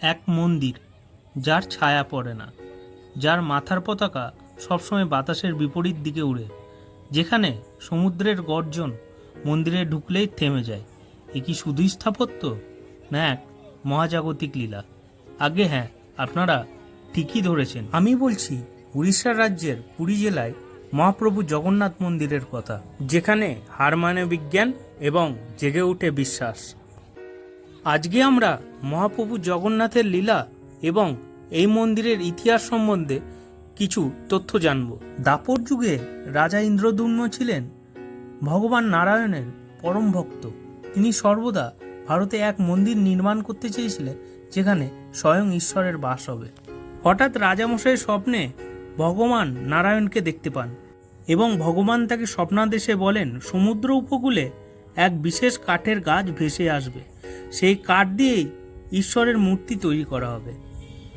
এক মন্দির যার ছায়া পড়ে না, যার মাথার পতাকা সবসময় বাতাসের বিপরীত দিকে উড়ে, যেখানে সমুদ্রের গর্জন মন্দিরে ঢুকলেই থেমে যায়। এ কি শুধুই স্থাপত্য, না এক মহাজাগতিক লীলা? আগে হ্যাঁ, আপনারা ঠিকই ধরেছেন, আমি বলছি উড়িষ্যা রাজ্যের পুরী জেলায় মহাপ্রভু জগন্নাথ মন্দিরের কথা, যেখানে হার মানে বিজ্ঞান এবং জেগে ওঠে বিশ্বাস। আজকে আমরা মহাপ্রভু জগন্নাথের লীলা এবং এই মন্দিরের ইতিহাস সম্বন্ধে কিছু তথ্য জানব। দাপর যুগে রাজা ইন্দ্রদ্যুম্ন ছিলেন ভগবান নারায়ণের পরম ভক্ত। তিনি সর্বদা ভারতে এক মন্দির নির্মাণ করতে চেয়েছিলেন, যেখানে স্বয়ং ঈশ্বরের বাস হবে। হঠাৎ রাজামশাইয়ের স্বপ্নে ভগবান নারায়ণকে দেখতে পান এবং ভগবান তাকে স্বপ্নাদেশে বলেন সমুদ্র উপকূলে এক বিশেষ কাঠের গাছ ভেসে আসবে, সেই কাঠ দিয়েই ঈশ্বরের মূর্তি তৈরি করা হবে।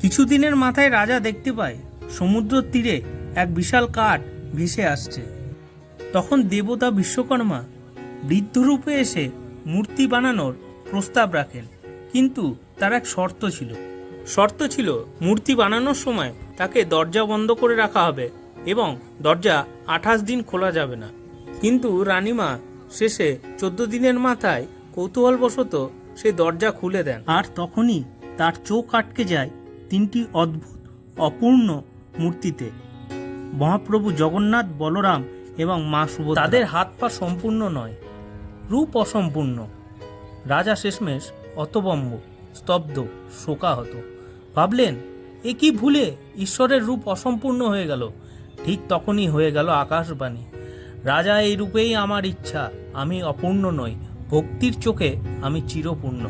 কিছুদিনের মাথায় রাজা দেখতে পায় সমুদ্র তীরে এক বিশাল কাঠ ভেসে আসছে। তখন দেবতা বিশ্বকর্মা বৃদ্ধরূপে এসে মূর্তি বানানোর প্রস্তাব রাখেন, কিন্তু তার এক শর্ত ছিল মূর্তি বানানোর সময় তাকে দরজা বন্ধ করে রাখা হবে এবং দরজা 28 দিন খোলা যাবে না। কিন্তু রানীমা শেষে 14 দিনের মাথায় কৌতূহলবশত সেই দরজা খুলে দেন, আর তখনই তার চোখ আটকে যায় তিনটি অদ্ভুত অপূর্ণ মূর্তিতে। মহাপ্রভু জগন্নাথ, বলরাম এবং মা সুভদ্রা। তাদের হাত পা সম্পূর্ণ নয়, রূপ অসম্পূর্ণ। রাজা শেষমেশ হতভম্ব, স্তব্ধ, শোকাহত। ভাবলেন, এ কি ভুলে ঈশ্বরের রূপ অসম্পূর্ণ হয়ে গেল। ঠিক তখনই হয়ে গেল আকাশবাণী, রাজা, এই রূপেই আমার ইচ্ছা, আমি অপূর্ণ নই, ভক্তির চোখে আমি চিরপূর্ণ।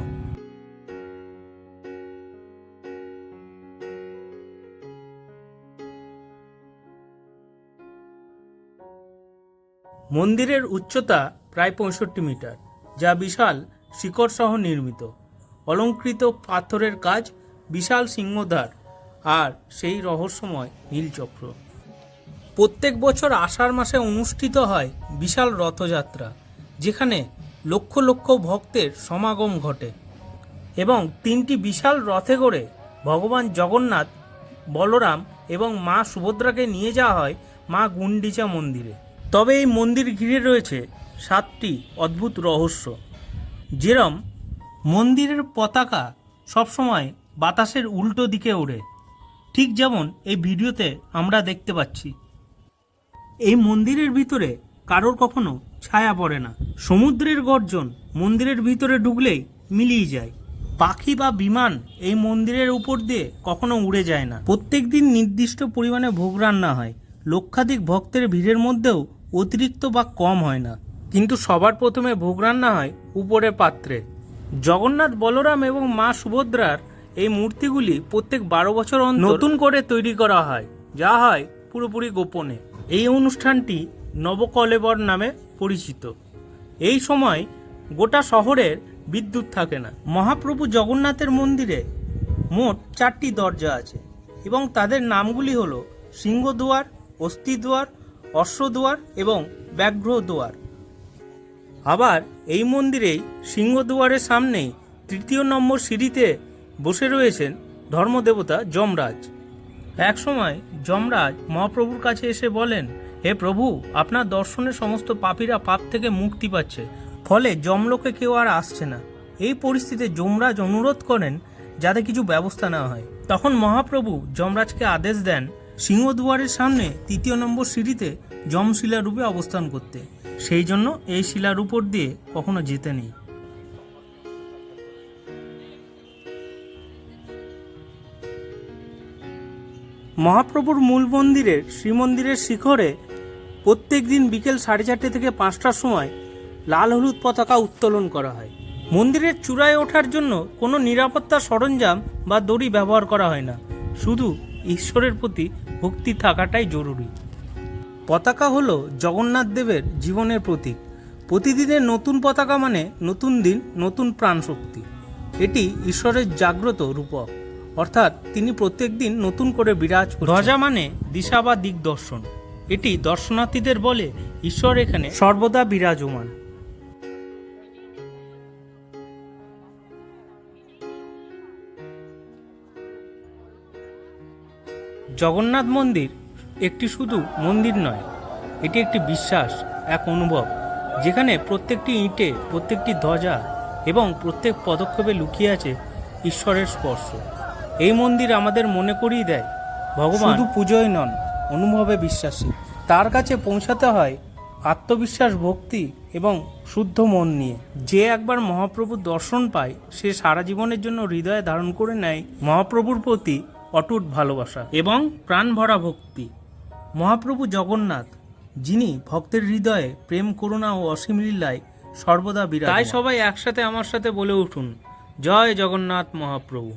মন্দিরের উচ্চতা প্রায় 65 মিটার, যা বিশাল শিখর সহ নির্মিত। অলঙ্কৃত পাথরের কাজ, বিশাল সিংহদ্বার আর সেই রহস্যময় নীলচক্র। প্রত্যেক বছর আষাঢ় মাসে অনুষ্ঠিত হয় বিশাল রথযাত্রা, যেখানে লক্ষ লক্ষ ভক্তের সমাগম ঘটে এবং 3টি বিশাল রথে করে ভগবান জগন্নাথ, বলরাম এবং মা সুভদ্রাকে নিয়ে যাওয়া হয় মা গুন্ডিচা মন্দিরে। তবে এই মন্দির ঘিরে রয়েছে 7টি অদ্ভুত রহস্য। যেরম মন্দিরের পতাকা সবসময় বাতাসের উল্টো দিকে ওড়ে, ঠিক যেমন এই ভিডিওতে আমরা দেখতে পাচ্ছি। এই মন্দিরের ভিতরে কারোর কখনো ছায়া পড়ে না। সমুদ্রের গর্জন মন্দিরের ভিতরে ঢুকলেই মিলিয়ে যায়। পাখি বা বিমান এই মন্দিরের উপর দিয়ে কখনো উড়ে যায় না। প্রত্যেক দিন নির্দিষ্ট পরিমাণে ভোগ রান্না হয়। লক্ষাধিক ভক্তের ভিড়ের মধ্যেও অতিরিক্ত বা কম হয় না। কিন্তু সবার প্রথমে ভোগ রান্না হয় উপরের পাত্রে। জগন্নাথ, বলরাম এবং মা সুভদ্রার এই মূর্তিগুলি প্রত্যেক 12 বছর অন্তর নতুন করে তৈরি করা হয়, যা হয় পুরোপুরি গোপনে। এই অনুষ্ঠানটি নবকলেবর নামে পরিচিত। এই সময় গোটা শহরের বিদ্যুৎ থাকে না। মহাপ্রভু জগন্নাথের মন্দিরে মোট 4টি দরজা আছে এবং তাদের নামগুলি হল সিংহদুয়ার, অস্থিদুয়ার, অশ্বদুয়ার এবং ব্যাঘ্রদুয়ার। আবার এই মন্দিরেই সিংহদুয়ারের সামনেই 3য় নম্বর সিঁড়িতে বসে রয়েছেন ধর্মদেবতা যমরাজ। এক সময় যমরাজ মহাপ্রভুর কাছে এসে বলেন, হে প্রভু, আপনার দর্শনে সমস্ত পাপীরা পাপ থেকে মুক্তি পাচ্ছে, ফলে যমলোকে কেউ আর আসছে না। এই পরিস্থিতিতে যমরাজ অনুরোধ করেন যাতে কিছু ব্যবস্থা নেওয়া হয়। তখন মহাপ্রভু যমরাজকে আদেশ দেন সিংহদুয়ারের সামনে 3য় নম্বর সিঁড়িতে যমশিলা রূপে অবস্থান করতে। সেই জন্য এই শিলার উপর দিয়ে কখনো যেতে নেই। মহাপ্রভুর মূল মন্দিরের শ্রীমন্দিরের শিখরে প্রত্যেক দিন বিকেল 4:30 থেকে 5টার সময় লাল হলুদ পতাকা উত্তোলন করা হয়। মন্দিরের চূড়ায় ওঠার জন্য কোনো নিরাপত্তা সরঞ্জাম বা দড়ি ব্যবহার করা হয় না, শুধু ঈশ্বরের প্রতি ভক্তি থাকাটাই জরুরি। পতাকা হলো জগন্নাথ দেবের জীবনের প্রতীক। প্রতিদিনের নতুন পতাকা মানে নতুন দিন, নতুন প্রাণশক্তি। এটি ঈশ্বরের জাগ্রত রূপক, অর্থাৎ তিনি প্রত্যেক দিন নতুন করে বিরাজ করছেন। ধ্বজা মানে দিশা বা দিগদর্শন। এটি দর্শনার্থীদের বলে ঈশ্বর এখানে সর্বদা বিরাজমান। জগন্নাথ মন্দির একটি শুধু মন্দির নয়, এটি একটি বিশ্বাস, এক অনুভব, যেখানে প্রত্যেকটি ইঁটে, প্রত্যেকটি ধ্বজা এবং প্রত্যেক পদক্ষেপে লুকিয়ে আছে ঈশ্বরের স্পর্শ। এই মন্দির আমাদের মনে করিয়ে দেয় ভগবান শুধু পুজোয় নন, অনুভবে বিশ্বাসী। তার কাছে পৌঁছাতে হয় আত্মবিশ্বাস, ভক্তি এবং শুদ্ধ মন নিয়ে। যে একবার মহাপ্রভুর দর্শন পায়, সে সারা জীবনের জন্য হৃদয়ে ধারণ করে নেয় মহাপ্রভুর প্রতি অটুট ভালোবাসা এবং প্রাণ ভরা ভক্তি। মহাপ্রভু জগন্নাথ, যিনি ভক্তের হৃদয়ে প্রেম, করুণা ও অসীম লীলায় সর্বদা বিরাজ। তাই সবাই একসাথে আমার সাথে বলে উঠুন, জয় জগন্নাথ মহাপ্রভু।